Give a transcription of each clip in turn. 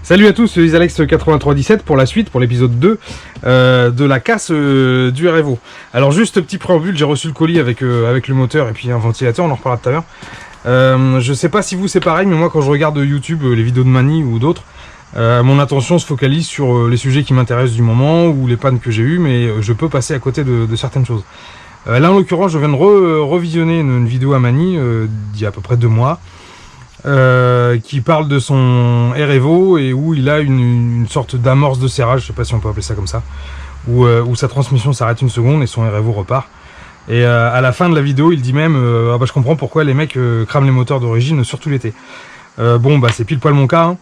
Salut à tous, c'est Alex8317 pour la suite, pour l'épisode 2 de la casse du REVO. Alors juste petit préambule, j'ai reçu le colis avec le moteur et puis un ventilateur, on en reparlera tout à l'heure. Je sais pas si vous c'est pareil, mais moi quand je regarde YouTube, les vidéos de Mani ou d'autres, mon attention se focalise sur les sujets qui m'intéressent du moment ou les pannes que j'ai eues, mais je peux passer à côté de certaines choses. Là en l'occurrence, je viens de revisionner une vidéo à Mani d'il y a à peu près 2 mois. Qui parle de son REVO et où il a une sorte d'amorce de serrage, je sais pas si on peut appeler ça comme ça, où sa transmission s'arrête une seconde et son REVO repart. Et à la fin de la vidéo, il dit même ah bah je comprends pourquoi les mecs crament les moteurs d'origine, surtout l'été. Bon bah c'est pile poil mon cas.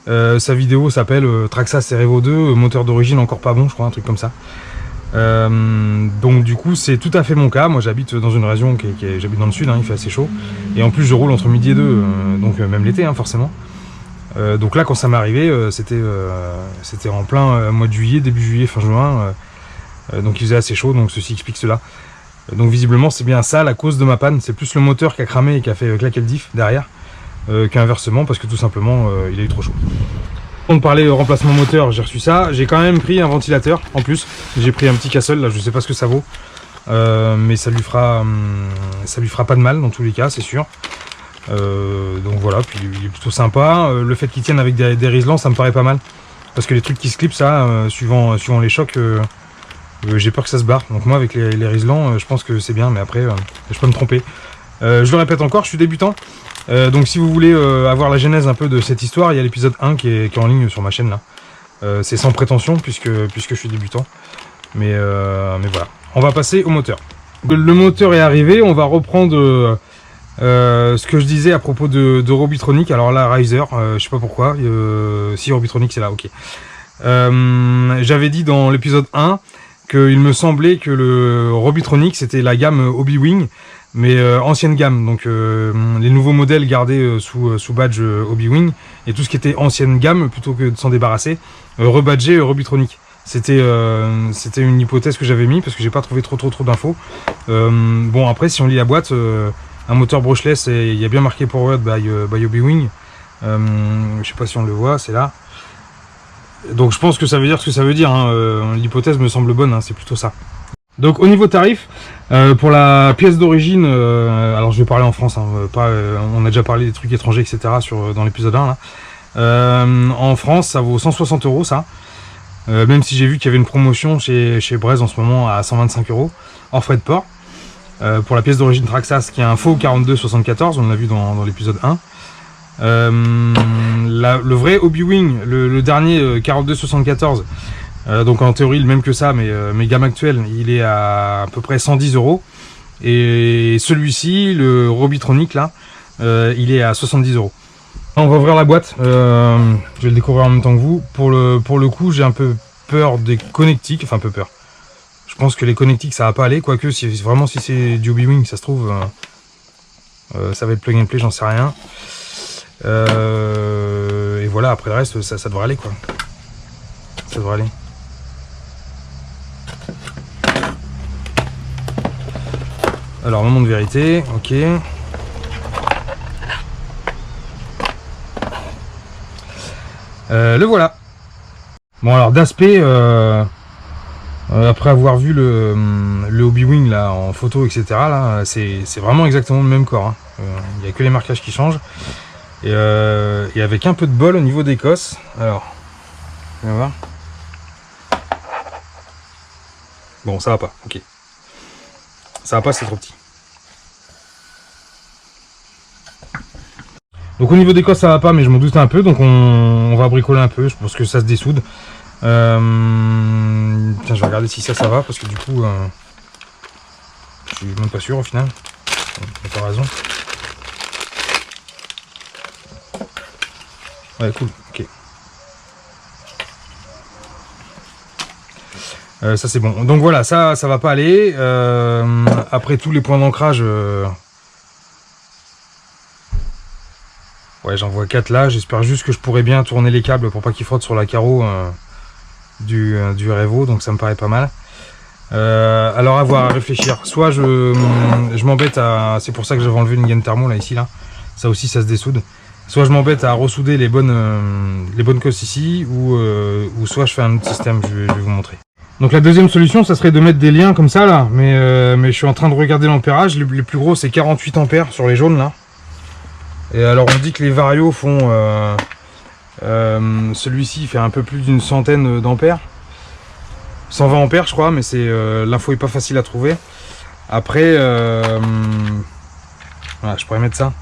Sa vidéo s'appelle Traxxas REVO 2, moteur d'origine encore pas bon, je crois, un truc comme ça. Donc du coup c'est tout à fait mon cas. Moi j'habite dans une région j'habite dans le sud, hein, il fait assez chaud et en plus je roule entre midi et 2, donc même l'été hein, forcément. Donc là quand ça m'est arrivé c'était en plein mois de juillet, début juillet, fin juin, donc il faisait assez chaud, donc ceci explique cela. Donc visiblement c'est bien ça la cause de ma panne, c'est plus le moteur qui a cramé et qui a fait claquer le diff derrière qu'inversement, parce que tout simplement il a eu trop chaud. On parlait remplacement moteur, j'ai reçu ça. J'ai quand même pris un ventilateur en plus. J'ai pris un petit Castle, là je sais pas ce que ça vaut, mais ça lui fera pas de mal dans tous les cas, c'est sûr. Donc voilà, puis il est plutôt sympa. Le fait qu'il tienne avec des riselants, ça me paraît pas mal, parce que les trucs qui se clipent, ça, suivant les chocs, j'ai peur que ça se barre. Donc moi avec les riselants, je pense que c'est bien, mais après je peux me tromper. Je le répète encore, je suis débutant. Donc si vous voulez avoir la genèse un peu de cette histoire, il y a l'épisode 1 qui est en ligne sur ma chaîne là. C'est sans prétention puisque je suis débutant. Mais voilà. On va passer au moteur. Le moteur est arrivé, on va reprendre ce que je disais à propos de Robitronic. Alors là, Riser, je sais pas pourquoi. Si Robitronic c'est là, ok. J'avais dit dans l'épisode 1 qu'il me semblait que le Robitronic c'était la gamme Hobby-Wing, mais ancienne gamme, donc les nouveaux modèles gardés sous badge Hobby-Wing, et tout ce qui était ancienne gamme, plutôt que de s'en débarrasser, rebadgé Robitronic. C'était une hypothèse que j'avais mis, parce que j'ai pas trouvé trop d'infos. Bon après si on lit la boîte, un moteur brushless, et il y a bien marqué Powered by Hobby-Wing. Je sais pas si on le voit, c'est là. Donc je pense que ça veut dire ce que ça veut dire, hein. L'hypothèse me semble bonne, hein, c'est plutôt ça. Donc au niveau tarif, pour la pièce d'origine, alors je vais parler en France, hein, on a déjà parlé des trucs étrangers, etc. dans l'épisode 1 là. En France ça vaut 160 € ça, même si j'ai vu qu'il y avait une promotion chez Braise en ce moment à 125 € hors frais de port, pour la pièce d'origine Traxxas qui est un faux 4274, on l'a vu dans l'épisode 1. Le vrai Hobby-Wing, le dernier 4274, donc en théorie le même que ça, mais gamme actuelle, il est à peu près 110 €. Et celui-ci, le Robitronic là, il est à 70 €. On va ouvrir la boîte, je vais le découvrir en même temps que vous. Pour le coup, j'ai un peu peur des connectiques, enfin un peu peur. Je pense que les connectiques ça va pas aller, quoique si c'est du Hobby-Wing, ça se trouve, ça va être plug and play, j'en sais rien. Et voilà, après le reste, ça devrait aller quoi. Ça devrait aller. Alors, moment de vérité, ok. Le voilà. Bon alors d'aspect, après avoir vu le Hobby-Wing là en photo, etc. là, c'est vraiment exactement le même corps. Il n'y a que les marquages qui changent. Et avec un peu de bol au niveau des cosses. Alors, on va voir. Bon, ça va pas, ok. Ça va pas, c'est trop petit. Donc au niveau des cosses ça va pas, mais je m'en doutais un peu, donc on va bricoler un peu, je pense que ça se dessoude. Tiens, je vais regarder si ça va, parce que du coup, je suis même pas sûr au final. T'as pas raison. Ouais, cool, ok. Ça c'est bon. Donc voilà, ça va pas aller. Après tous les points d'ancrage, ouais, j'en vois 4 là. J'espère juste que je pourrai bien tourner les câbles pour pas qu'ils frottent sur la carreau du REVO, donc ça me paraît pas mal. Alors à voir, à réfléchir. Soit je m'embête à... C'est pour ça que j'avais enlevé une gaine thermo là, ici là. Ça aussi ça se dessoude. soit je m'embête à ressouder les bonnes cosses ici, ou soit je fais un autre système, je vais vous montrer. Donc la deuxième solution, ça serait de mettre des liens comme ça là, mais je suis en train de regarder l'ampérage, les plus gros c'est 48 ampères sur les jaunes là. Et alors on dit que les varios font, celui-ci fait un peu plus d'une centaine d'ampères. 120 ampères je crois, mais c'est l'info est pas facile à trouver. Après, voilà, je pourrais mettre ça.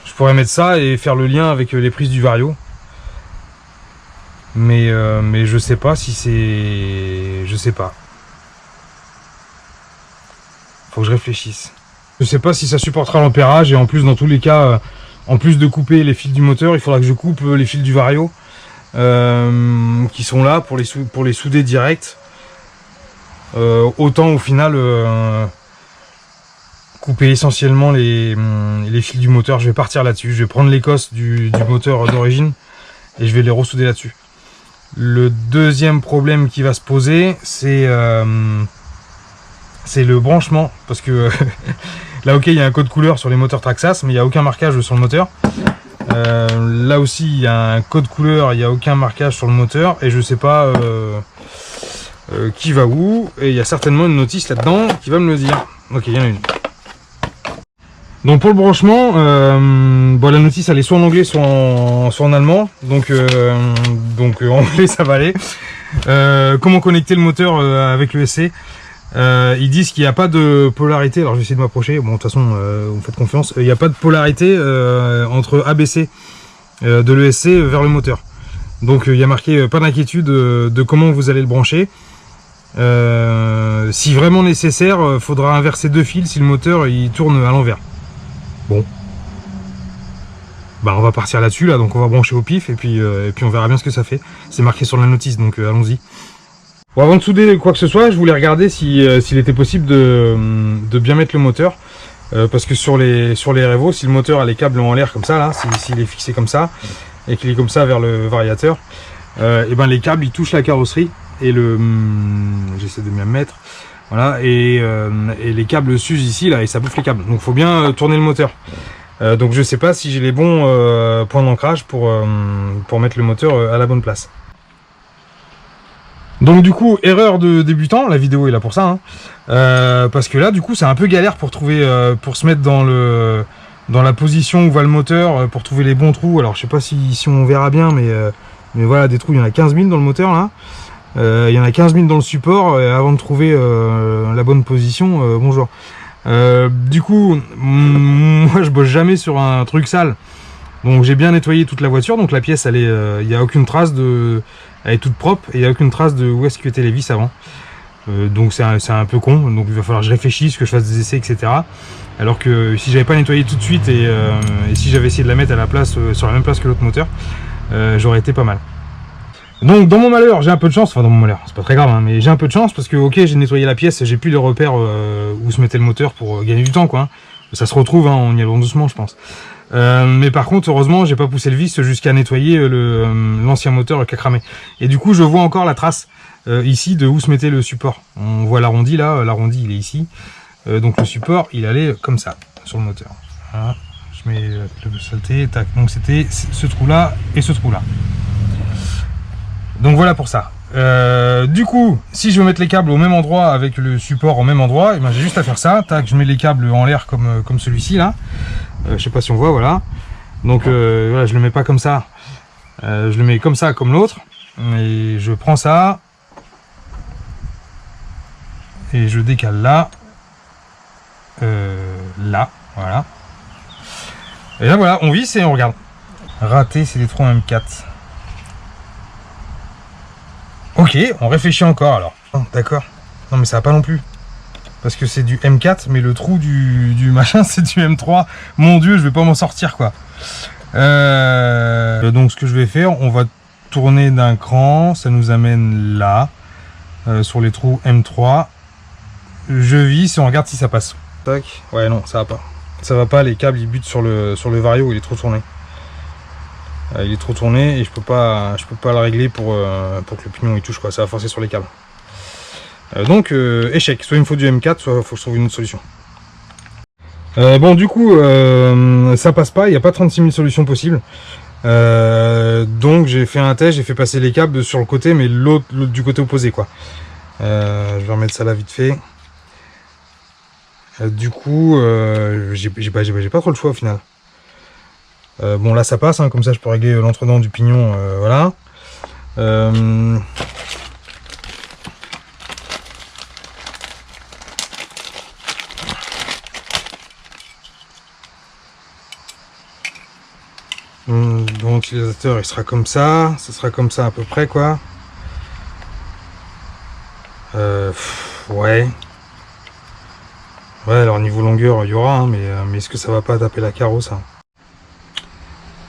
Je pourrais mettre ça et faire le lien avec les prises du vario. Mais je sais pas si c'est... Je sais pas. Faut que je réfléchisse. Je sais pas si ça supportera l'ampérage, et en plus dans tous les cas, en plus de couper les fils du moteur, il faudra que je coupe les fils du vario qui sont là pour les souder direct. Autant au final couper essentiellement les fils du moteur. Je vais partir là-dessus. Je vais prendre les cosses du moteur d'origine et je vais les ressouder là-dessus. Le deuxième problème qui va se poser, c'est le branchement, parce que là ok il y a un code couleur sur les moteurs Traxxas, mais il n'y a aucun marquage sur le moteur. Là aussi il y a un code couleur, il n'y a aucun marquage sur le moteur, et je sais pas qui va où, et il y a certainement une notice là-dedans qui va me le dire. Ok, il y en a une. Donc pour le branchement, bon, la notice elle est soit en anglais soit en allemand, donc en anglais ça va aller. Comment connecter le moteur avec l'ESC? Ils disent qu'il n'y a pas de polarité, alors je vais essayer de m'approcher, bon de toute façon vous me faites confiance, il n'y a pas de polarité entre ABC de l'ESC vers le moteur. Donc il y a marqué pas d'inquiétude de comment vous allez le brancher. Si vraiment nécessaire, faudra inverser deux fils si le moteur il tourne à l'envers. Bon, bah on va partir là-dessus là, donc on va brancher au pif et puis on verra bien ce que ça fait. C'est marqué sur la notice, donc allons-y. Bon, avant de souder quoi que ce soit, je voulais regarder s'il était possible de bien mettre le moteur, parce que sur les Revo, si le moteur a les câbles en l'air comme ça là, s'il est fixé comme ça et qu'il est comme ça vers le variateur, et ben les câbles ils touchent la carrosserie et j'essaie de bien me mettre. Voilà, et les câbles s'usent ici là et ça bouffe les câbles, donc faut bien tourner le moteur. Donc je sais pas si j'ai les bons points d'ancrage pour mettre le moteur à la bonne place. Donc du coup, erreur de débutant, la vidéo est là pour ça, hein. Parce que là du coup c'est un peu galère pour trouver, pour se mettre dans la position où va le moteur, pour trouver les bons trous. Alors je sais pas si on verra bien, mais voilà, des trous, il y en a 15 000 dans le moteur là. Il y en a 15 000 dans le support, avant de trouver la bonne position, bonjour. Du coup, moi je bosse jamais sur un truc sale, donc j'ai bien nettoyé toute la voiture, donc la pièce elle est, il n'y a aucune trace elle est toute propre, et il n'y a aucune trace de où est-ce que étaient les vis avant. Donc c'est un peu con, donc il va falloir que je réfléchisse, que je fasse des essais, etc. Alors que si j'avais pas nettoyé tout de suite, et si j'avais essayé de la mettre à la place, sur la même place que l'autre moteur, j'aurais été pas mal. Donc dans mon malheur, j'ai un peu de chance, enfin dans mon malheur, c'est pas très grave, hein, mais j'ai un peu de chance parce que ok, j'ai nettoyé la pièce, j'ai plus les repères où se mettait le moteur pour gagner du temps quoi. Hein. Ça se retrouve, hein, on y allait doucement je pense. Mais par contre, heureusement, j'ai pas poussé le vis jusqu'à nettoyer l'ancien moteur qui a cramé. Et du coup, je vois encore la trace ici de où se mettait le support. On voit l'arrondi là, l'arrondi il est ici. Donc le support, il allait comme ça sur le moteur. Voilà. Je mets le saleté, tac. Donc c'était ce trou là et ce trou là. Donc voilà pour ça. Du coup, si je veux mettre les câbles au même endroit avec le support au même endroit, eh ben, j'ai juste à faire ça. Tac, je mets les câbles en l'air comme celui-ci là. Je sais pas si on voit, voilà. Donc voilà, je le mets pas comme ça. Je le mets comme ça, comme l'autre. Et je prends ça. Et je décale là. Là, voilà. Et là voilà, on visse et on regarde. Raté, c'est des trous M4. Ok, on réfléchit encore alors. Oh, d'accord. Non mais ça va pas non plus. Parce que c'est du M4, mais le trou du machin c'est du M3. Mon dieu, je vais pas m'en sortir quoi. Donc ce que je vais faire, on va tourner d'un cran. Ça nous amène là. Sur les trous M3. Je visse et on regarde si ça passe. Tac. Ouais non, ça va pas. Ça va pas, les câbles ils butent sur le vario, il est trop tourné. Il est trop tourné et je peux pas le régler pour que le pignon il touche quoi, ça va forcer sur les câbles. Donc échec, soit il me faut du M4, soit il faut que je trouve une autre solution. Bon, du coup, ça passe pas, il n'y a pas 36 000 solutions possibles. Donc j'ai fait un test, j'ai fait passer les câbles sur le côté, mais l'autre du côté opposé, quoi. Je vais remettre ça là vite fait. Du coup, j'ai pas trop le choix au final. Bon, là ça passe, hein, comme ça je peux régler l'entredent du pignon, voilà. Donc l'utilisateur il sera comme ça sera comme ça à peu près, quoi. Ouais. Ouais, alors niveau longueur il y aura, hein, mais est-ce que ça va pas taper la carreau, ça?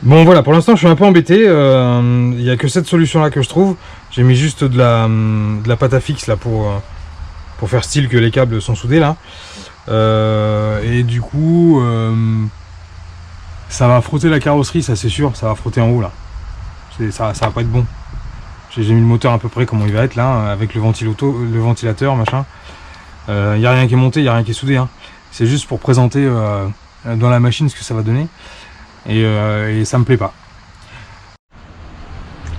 Bon voilà, pour l'instant je suis un peu embêté, il n'y a que cette solution là que je trouve. J'ai mis juste de la pâte à fixe là pour faire style que les câbles sont soudés là. Et du coup ça va frotter la carrosserie, ça c'est sûr, ça va frotter en haut là. Ça va pas être bon. J'ai mis le moteur à peu près comment il va être là, avec le ventilateur, machin. Il n'y a rien qui est monté, il n'y a rien qui est soudé, hein. C'est juste pour présenter dans la machine ce que ça va donner. Et ça me plaît pas.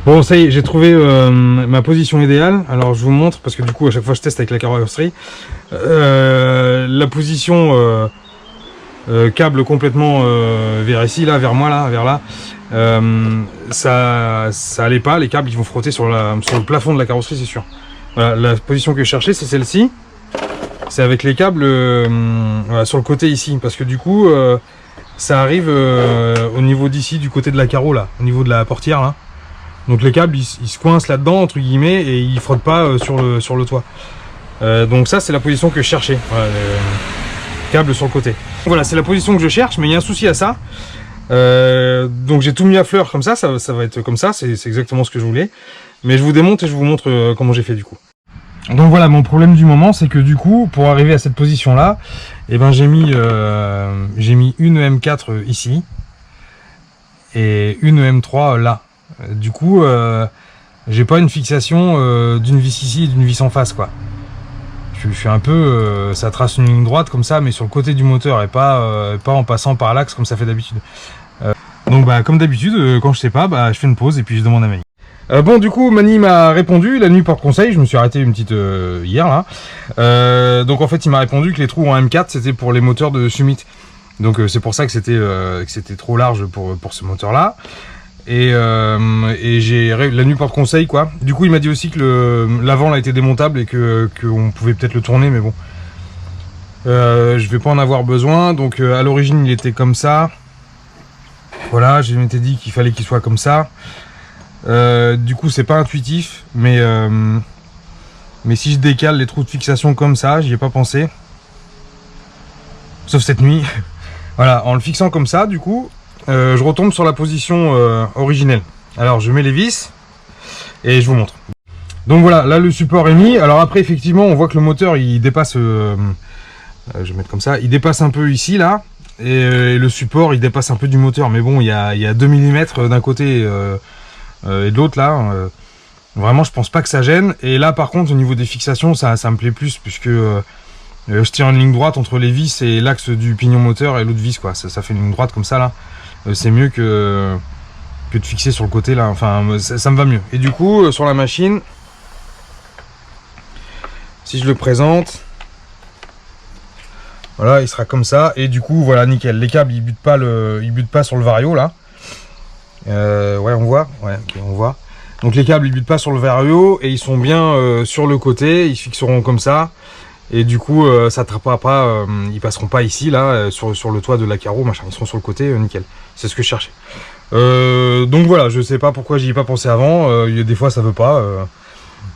Bon, ça y est, j'ai trouvé ma position idéale. Alors je vous montre, parce que du coup à chaque fois je teste avec la carrosserie. La position câble complètement vers ici, là, vers moi, là, vers là. Ça allait pas, les câbles ils vont frotter sur le plafond de la carrosserie, c'est sûr. Voilà, la position que je cherchais c'est celle-ci. C'est avec les câbles voilà, sur le côté ici, parce que du coup ça arrive au niveau d'ici, du côté de la carreau là, au niveau de la portière là. Donc les câbles ils se coincent là-dedans entre guillemets et ils frottent pas sur le toit. Donc ça c'est la position que je cherchais. Voilà, câble sur le côté. Voilà, c'est la position que je cherche, mais il y a un souci à ça. Donc j'ai tout mis à fleur comme ça va être comme ça, c'est exactement ce que je voulais. Mais je vous démonte et je vous montre comment j'ai fait du coup. Donc voilà, mon problème du moment, c'est que du coup, pour arriver à cette position là, eh ben j'ai mis une M4 ici et une M3 là. Du coup, j'ai pas une fixation d'une vis ici et d'une vis en face, quoi. Je fais un peu, ça trace une ligne droite comme ça, mais sur le côté du moteur et pas en passant par l'axe comme ça fait d'habitude. Donc bah comme d'habitude, quand je sais pas, bah je fais une pause et puis je demande à Mani. Bon, du coup Mani m'a répondu la nuit par conseil, je me suis arrêté une petite hier là. Donc en fait il m'a répondu que les trous en M4 c'était pour les moteurs de Summit. Donc c'est pour ça que c'était trop large pour ce moteur là. Et j'ai la nuit par conseil, quoi. Du coup il m'a dit aussi que l'avant a été démontable et qu'on pouvait peut-être le tourner, mais bon. Je vais pas en avoir besoin, donc à l'origine il était comme ça. Voilà, je m'étais dit qu'il fallait qu'il soit comme ça. Du coup c'est pas intuitif, mais si je décale les trous de fixation comme ça, j'y ai pas pensé. Sauf cette nuit. Voilà, en le fixant comme ça, du coup, je retombe sur la position originelle. Alors je mets les vis et je vous montre. Donc voilà, là le support est mis. Alors après effectivement on voit que le moteur il dépasse, je vais mettre comme ça, il dépasse un peu ici là. Et le support il dépasse un peu du moteur. Mais bon, il y a 2 mm d'un côté et de l'autre là. Vraiment je pense pas que ça gêne. Et là par contre au niveau des fixations ça me plaît plus, puisque je tire une ligne droite entre les vis et l'axe du pignon moteur et l'autre vis, quoi. Ça fait une ligne droite comme ça là. C'est mieux que de fixer sur le côté là. Enfin ça me va mieux. Et du coup sur la machine, si je le présente, voilà, il sera comme ça. Et du coup voilà, nickel. Les câbles ils butent pas sur le vario là. Ouais, on voit. Ouais, okay, on voit. Donc les câbles ils butent pas sur le vario et ils sont bien sur le côté. Ils se fixeront comme ça. Et du coup ça attrapera pas, ils passeront pas ici là sur le toit de la carreau, machin. Ils seront sur le côté, nickel. C'est ce que je cherchais. Donc voilà, je sais pas pourquoi j'y ai pas pensé avant. Des fois ça veut pas.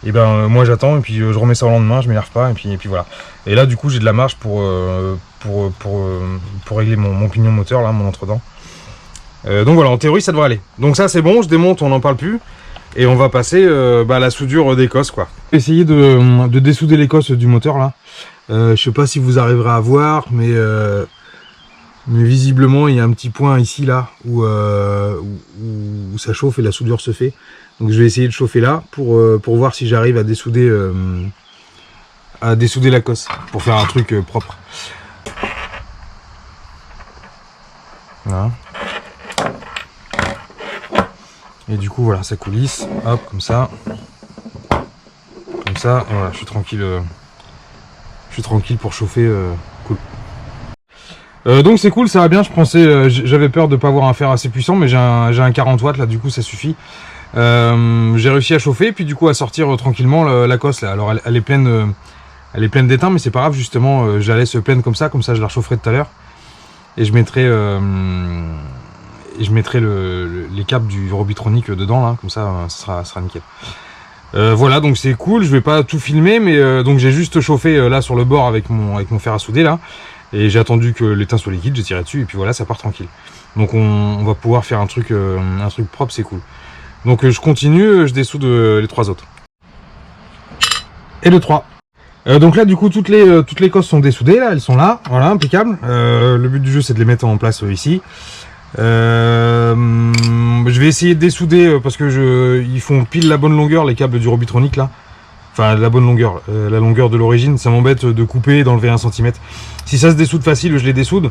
Et ben moi j'attends et puis je remets ça au lendemain, je m'énerve pas et puis voilà. Et là du coup j'ai de la marge pour régler mon pignon moteur là, mon entredent. Donc voilà, en théorie ça devrait aller. Donc ça c'est bon, je démonte, on n'en parle plus. Et on va passer à la soudure d'écosse, quoi. Essayer de dessouder l'écosse du moteur là. Je sais pas si vous arriverez à voir, mais visiblement il y a un petit point ici là où ça chauffe et la soudure se fait. Donc je vais essayer de chauffer là pour voir si j'arrive à dessouder la cosse, pour faire un truc propre. Voilà. Et du coup voilà, ça coulisse, hop, comme ça, et voilà, je suis tranquille pour chauffer, cool. Donc c'est cool, ça va bien. Je pensais, j'avais peur de pas avoir un fer assez puissant, mais j'ai un 40 watts là, du coup ça suffit. J'ai réussi à chauffer, puis du coup à sortir tranquillement la cosse là. Alors elle est pleine d'étain, mais c'est pas grave, justement, je la laisse pleine comme ça je la réchaufferai tout à l'heure. Et je mettrai les câbles du Robitronic dedans là, comme ça sera nickel. Voilà, donc c'est cool, je vais pas tout filmer, mais donc j'ai juste chauffé là sur le bord avec mon fer à souder là, et j'ai attendu que l'étain soit liquide, j'ai tiré dessus, et puis voilà, ça part tranquille. Donc on va pouvoir faire un truc propre, c'est cool. Donc je continue, je dessoude les 3 autres. Et le 3. Donc là du coup toutes les cosses sont dessoudées, là, elles sont là, voilà, impeccable. Le but du jeu c'est de les mettre en place ici. Je vais essayer de dessouder parce que ils font pile la bonne longueur, les câbles du Robitronic là. Enfin la bonne longueur, la longueur de l'origine. Ça m'embête de couper et d'enlever 1 cm. Si ça se dessoude facile, je les dessoude.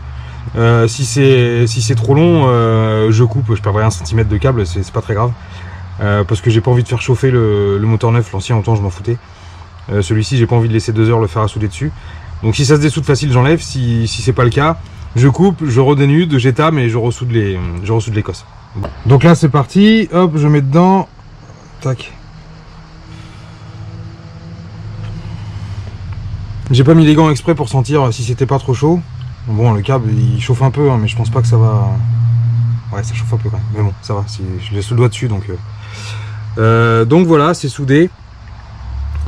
Si c'est trop long, je coupe, je perdrai 1 cm de câble, c'est pas très grave. Parce que j'ai pas envie de faire chauffer le moteur neuf, l'ancien autant je m'en foutais. Celui-ci j'ai pas envie de laisser 2 heures le fer à souder dessus. Donc si ça se dessoude facile, j'enlève. Si c'est pas le cas, je coupe, je redénude, j'étame et je ressoude les cosses. Donc là c'est parti, hop, je mets dedans, tac. J'ai pas mis les gants exprès pour sentir si c'était pas trop chaud. Bon, le câble il chauffe un peu, hein, mais je pense pas que ça va. Ouais, ça chauffe un peu quand même, mais bon, ça va, je laisse le doigt dessus donc. Donc voilà, c'est soudé.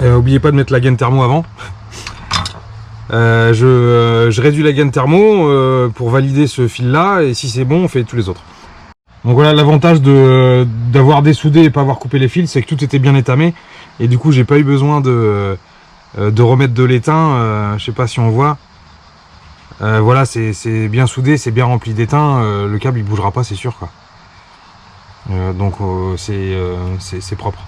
Oubliez pas de mettre la gaine thermo avant. Je réduis la gaine thermo pour valider ce fil là, et si c'est bon on fait tous les autres. Donc voilà, l'avantage d'avoir dessoudé et pas avoir coupé les fils, c'est que tout était bien étamé, et du coup j'ai pas eu besoin de remettre de l'étain. Je sais pas si on voit, voilà, c'est bien soudé, c'est bien rempli d'étain, le câble il bougera pas, c'est sûr quoi. Donc c'est propre.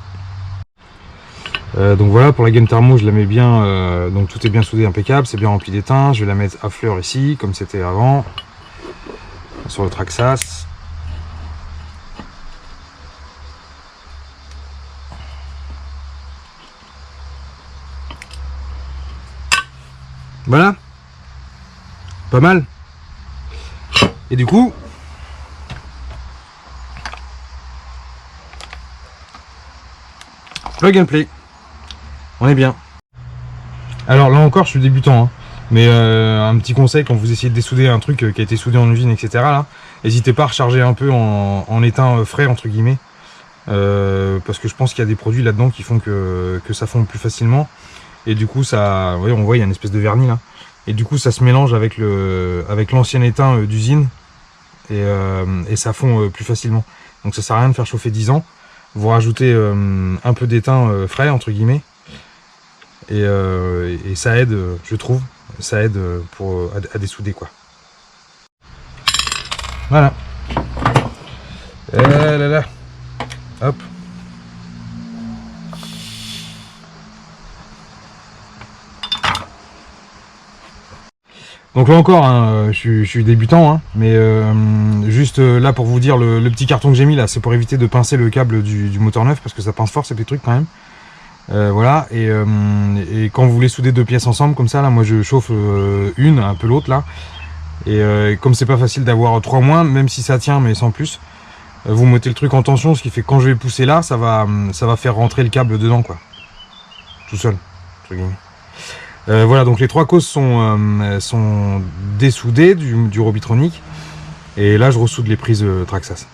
Donc voilà, pour la gaine thermo je la mets bien, donc tout est bien soudé, impeccable, c'est bien rempli d'étain. Je vais la mettre à fleur ici comme c'était avant sur le Traxxas. Voilà, pas mal. Et du coup plug and play, on est bien. Alors là encore je suis débutant, hein, mais un petit conseil quand vous essayez de dessouder un truc qui a été soudé en usine, etc. là, n'hésitez pas à recharger un peu en étain frais entre guillemets, parce que je pense qu'il y a des produits là-dedans qui font que ça fond plus facilement, et du coup ça, ouais, on voit il y a une espèce de vernis là, et du coup ça se mélange avec l'ancien étain d'usine, et ça fond plus facilement. Donc ça sert à rien de faire chauffer 10 ans. Vous rajoutez un peu d'étain frais entre guillemets, et ça aide, je trouve, ça aide à dessouder quoi. Voilà. Et là là. Hop. Donc là encore, hein, je suis débutant, hein, mais juste là pour vous dire, le petit carton que j'ai mis là, c'est pour éviter de pincer le câble du moteur neuf, parce que ça pince fort ces petits trucs quand même. Voilà, et quand vous voulez souder 2 pièces ensemble comme ça, là, moi je chauffe un peu l'autre là, et comme c'est pas facile d'avoir 3 moins, même si ça tient mais sans plus, vous mettez le truc en tension, ce qui fait que quand je vais pousser là, ça va faire rentrer le câble dedans quoi, tout seul, entre guillemets. Voilà, donc les 3 causes sont dessoudées du Robitronic, et là je ressoude les prises Traxxas.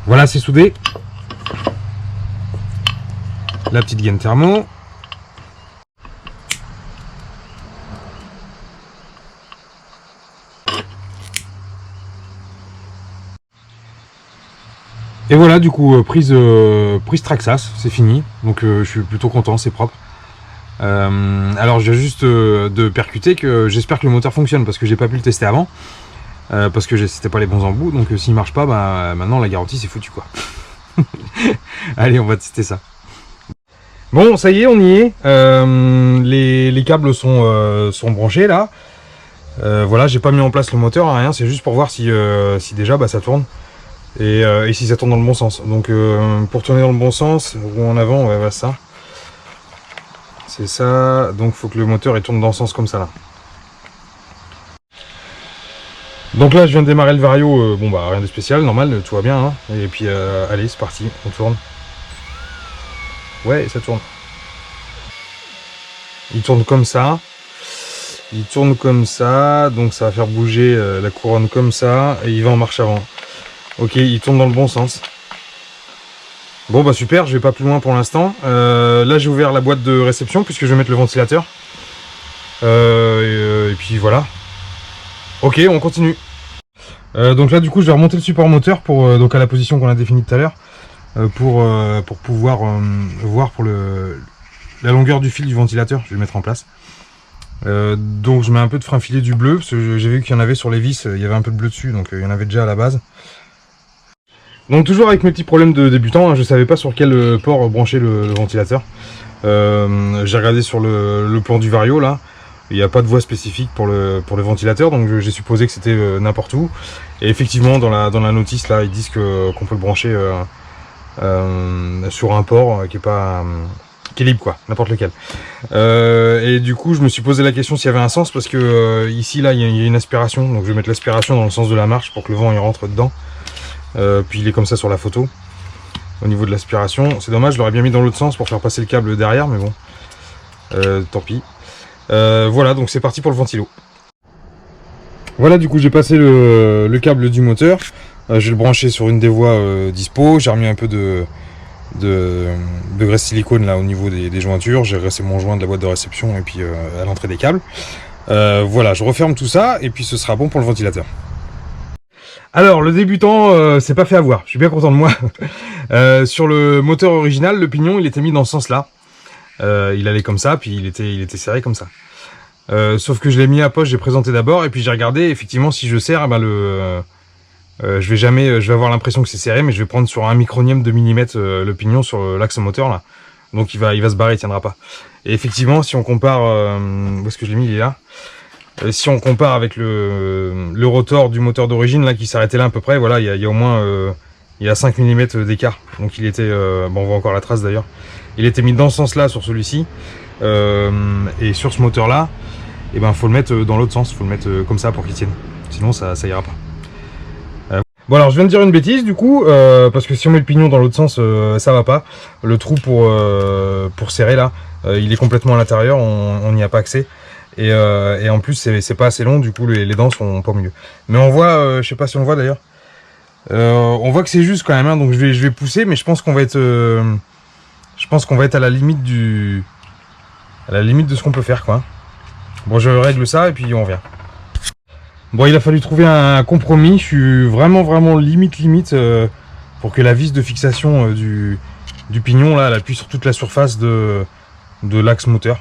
Voilà, c'est soudé. La petite gaine thermo. Et voilà, du coup prise Traxxas, c'est fini. Donc je suis plutôt content, c'est propre. Alors je viens juste de percuter que j'espère que le moteur fonctionne, parce que j'ai pas pu le tester avant, parce que c'était pas les bons embouts, donc s'il marche pas, bah maintenant la garantie c'est foutu quoi. Allez, on va tester ça. Bon, ça y est, on y est. Les câbles sont branchés là. Voilà, j'ai pas mis en place le moteur, rien, c'est juste pour voir si déjà ça tourne. Et si ça tourne dans le bon sens. Donc pour tourner dans le bon sens, ou en avant, ouais, voilà ça. C'est ça, donc il faut que le moteur il tourne dans le sens comme ça là. Donc là je viens de démarrer le vario, bon bah rien de spécial, normal, tout va bien hein. Et puis allez c'est parti, on tourne. Ouais ça tourne. Il tourne comme ça. Il tourne comme ça, donc ça va faire bouger la couronne comme ça, et il va en marche avant. Ok, il tourne dans le bon sens. Bon bah super, je vais pas plus loin pour l'instant. Là j'ai ouvert la boîte de réception puisque je vais mettre le ventilateur. Et puis voilà. Ok, on continue. Donc là du coup je vais remonter le support moteur pour donc à la position qu'on a définie tout à l'heure pour pouvoir voir pour la longueur du fil du ventilateur. Je vais le mettre en place. Donc je mets un peu de frein filé du bleu parce que j'ai vu qu'il y en avait sur les vis, il y avait un peu de bleu dessus, donc il y en avait déjà à la base. Donc toujours avec mes petits problèmes de débutant, hein, je savais pas sur quel port brancher le ventilateur. J'ai regardé sur le plan du vario là, il n'y a pas de voie spécifique pour le ventilateur, donc j'ai supposé que c'était n'importe où. Et effectivement dans la notice là ils disent qu'on peut le brancher sur un port qui est libre quoi, n'importe lequel. Et du coup je me suis posé la question s'il y avait un sens parce que ici là il y a une aspiration, donc je vais mettre l'aspiration dans le sens de la marche pour que le vent il rentre dedans. Puis il est comme ça sur la photo au niveau de l'aspiration. C'est dommage, je l'aurais bien mis dans l'autre sens pour faire passer le câble derrière, mais bon, tant pis. Voilà, donc c'est parti pour le ventilo. Voilà, du coup j'ai passé le câble du moteur. Je vais le brancher sur une des voies dispo. J'ai remis un peu de graisse silicone là au niveau des jointures. J'ai resté mon joint de la boîte de réception et puis à l'entrée des câbles. Voilà, je referme tout ça et puis ce sera bon pour le ventilateur. Alors le débutant s'est pas fait avoir, je suis bien content de moi. Sur le moteur original, le pignon il était mis dans ce sens là. Il allait comme ça, puis il était serré comme ça. Sauf que je l'ai mis à poche, j'ai présenté d'abord, et puis j'ai regardé, effectivement si je serre, ben je vais avoir l'impression que c'est serré, mais je vais prendre sur un micronième de millimètre le pignon sur l'axe moteur là. Donc il va se barrer, il tiendra pas. Et effectivement si on compare, où est-ce que je l'ai mis, il est là. Si on compare avec le rotor du moteur d'origine là qui s'arrêtait là à peu près, voilà, il y a au moins il y a 5 mm d'écart. Donc il était, bon on voit encore la trace d'ailleurs. Il était mis dans ce sens là sur celui-ci. Et sur ce moteur là, et ben faut le mettre dans l'autre sens, faut le mettre comme ça pour qu'il tienne. Sinon ça ira pas. Bon alors je viens de dire une bêtise du coup, parce que si on met le pignon dans l'autre sens, ça va pas. Le trou pour serrer là, il est complètement à l'intérieur, on n'y a pas accès. Et en plus c'est pas assez long, du coup les dents sont pas au milieu. Mais on voit, je sais pas si on le voit d'ailleurs, on voit que c'est juste quand même, hein, donc je vais pousser, mais je pense qu'on va être à la limite de ce qu'on peut faire quoi. Bon je règle ça et puis on revient. Bon il a fallu trouver un compromis, je suis vraiment limite pour que la vis de fixation du pignon là elle appuie sur toute la surface de l'axe moteur.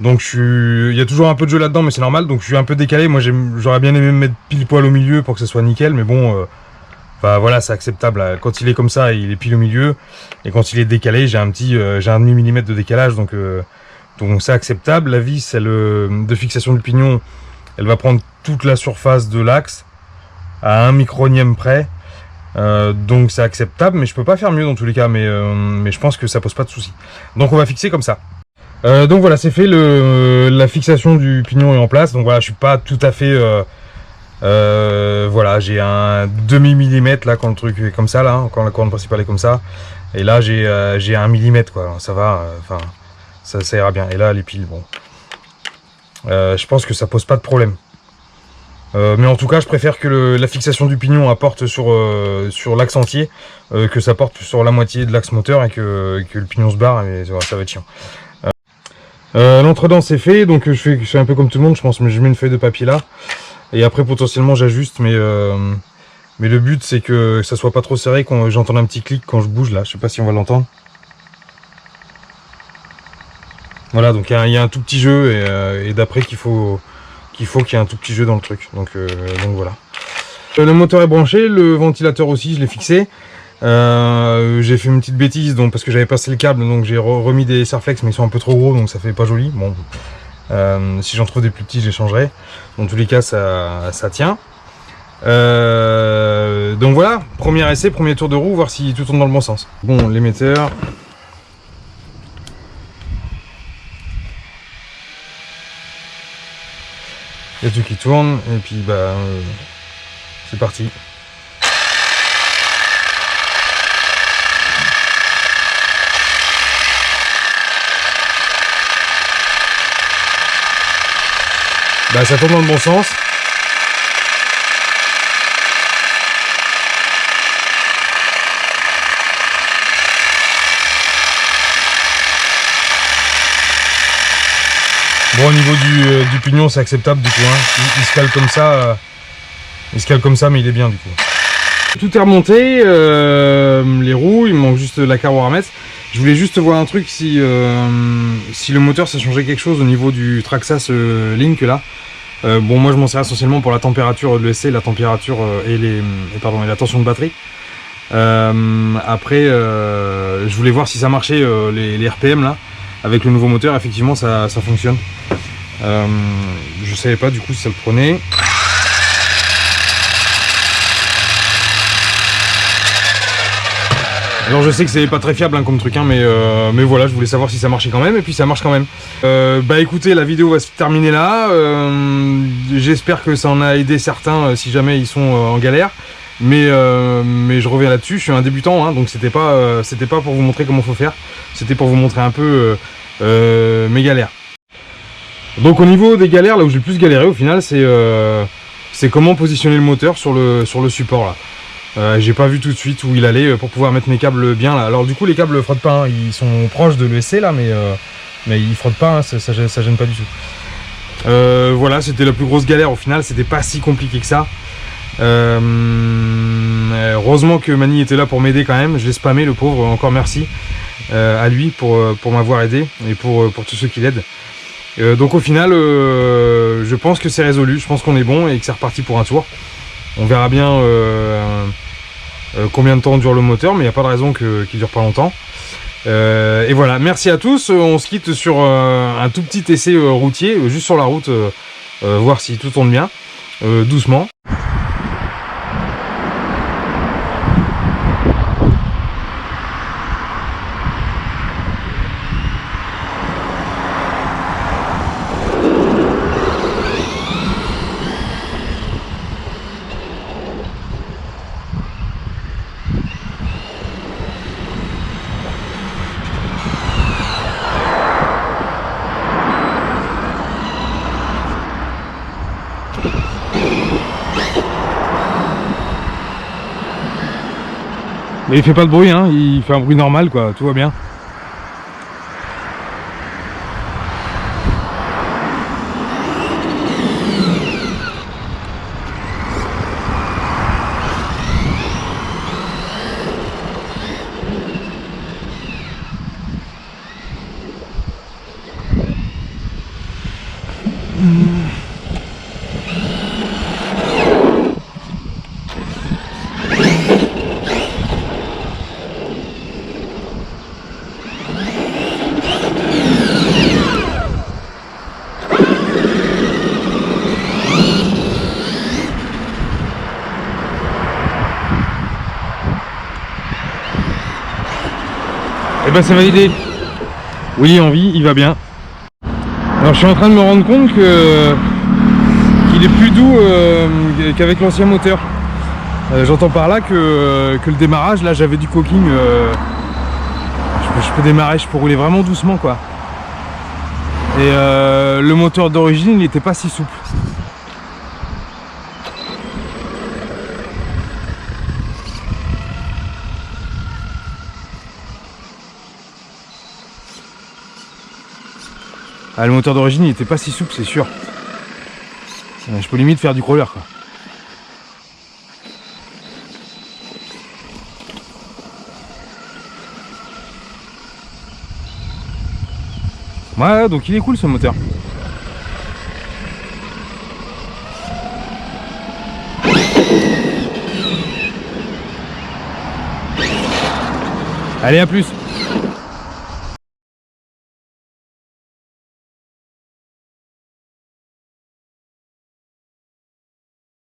Donc il y a toujours un peu de jeu là-dedans, mais c'est normal. Donc je suis un peu décalé. Moi j'aurais bien aimé me mettre pile poil au milieu pour que ça soit nickel, mais bon, enfin voilà, c'est acceptable. Quand il est comme ça, il est pile au milieu, et quand il est décalé, j'ai un demi millimètre de décalage, donc c'est acceptable. La vis de fixation du pignon, elle va prendre toute la surface de l'axe à 1 micronième près. Donc c'est acceptable, mais je peux pas faire mieux dans tous les cas. Mais je pense que ça pose pas de soucis. Donc on va fixer comme ça. Donc voilà, c'est fait, la fixation du pignon est en place. Donc voilà, je suis pas tout à fait voilà, j'ai un demi millimètre là quand le truc est comme ça là, quand la couronne principale est comme ça. Et là j'ai 1 millimètre quoi, ça va, enfin ça ira bien. Et là les piles, bon, je pense que ça pose pas de problème. Mais en tout cas je préfère que la fixation du pignon apporte sur l'axe entier, que ça porte sur la moitié de l'axe moteur, et que le pignon se barre, et ça va être chiant. L'entredent c'est fait, donc je fais un peu comme tout le monde, je pense, mais je mets une feuille de papier là, et après potentiellement j'ajuste, mais le but c'est que ça soit pas trop serré, quand j'entends un petit clic quand je bouge là, je sais pas si on va l'entendre. Voilà, donc il y a un tout petit jeu, et d'après qu'il faut qu'il y ait un tout petit jeu dans le truc, donc voilà. Le moteur est branché, le ventilateur aussi je l'ai fixé. J'ai fait une petite bêtise, donc parce que j'avais passé le câble, donc j'ai remis des Serflex, mais ils sont un peu trop gros, donc ça fait pas joli. Bon, Si j'en trouve des plus petits, j'échangerai. Dans tous les cas, ça tient. Donc voilà, premier essai, premier tour de roue, voir si tout tourne dans le bon sens. Bon, l'émetteur. Il y a tout qui tourne, et puis bah c'est parti. Bah ça tourne dans le bon sens. Bon, au niveau du pignon, c'est acceptable du coup, hein. Il se cale comme ça, mais il est bien du coup. Tout est remonté, les roues, il me manque juste la carreau à remettre. Je voulais juste voir un truc, si le moteur ça changeait quelque chose au niveau du Traxxas Link là. Bon, moi je m'en sers essentiellement pour la température de l'ESC, la température et la tension de batterie. Après, je voulais voir si ça marchait les RPM là. Avec le nouveau moteur, effectivement, ça fonctionne. Je savais pas du coup si ça le prenait. Alors je sais que c'est pas très fiable hein, comme truc, hein, mais voilà, je voulais savoir si ça marchait quand même, et puis ça marche quand même. Bah écoutez, la vidéo va se terminer là. J'espère que ça en a aidé certains si jamais ils sont en galère. Mais je reviens là-dessus, je suis un débutant, hein, donc c'était pas pour vous montrer comment faut faire, c'était pour vous montrer un peu mes galères. Donc au niveau des galères, là où j'ai le plus galéré au final, c'est comment positionner le moteur sur le support là. J'ai pas vu tout de suite où il allait pour pouvoir mettre mes câbles bien là. Alors du coup les câbles frottent pas, hein, ils sont proches de l'ESC là, mais ils frottent pas, hein, ça gêne pas du tout. Voilà, c'était la plus grosse galère au final, c'était pas si compliqué que ça. Heureusement que Mani était là pour m'aider quand même, je l'ai spammé le pauvre, encore merci à lui pour m'avoir aidé et pour tous ceux qui l'aident. Donc au final je pense que c'est résolu, je pense qu'on est bon et que c'est reparti pour un tour. On verra bien combien de temps dure le moteur, mais il n'y a pas de raison qu'il dure pas longtemps. Et voilà, merci à tous, on se quitte sur un tout petit essai routier, juste sur la route, voir si tout tourne bien, doucement. Mais il fait pas de bruit, hein, il fait un bruit normal quoi, tout va bien. Et ben c'est validé. Oui, en vie, il va bien. Alors je suis en train de me rendre compte qu'il est plus doux qu'avec l'ancien moteur. J'entends par là que le démarrage, là j'avais du cocking. Je peux démarrer, je peux rouler vraiment doucement quoi. Et le moteur d'origine, il n'était pas si souple. Ah, le moteur d'origine il était pas si souple, c'est sûr. Je peux limite faire du crawler quoi. Ouais, donc il est cool ce moteur. Allez, à plus.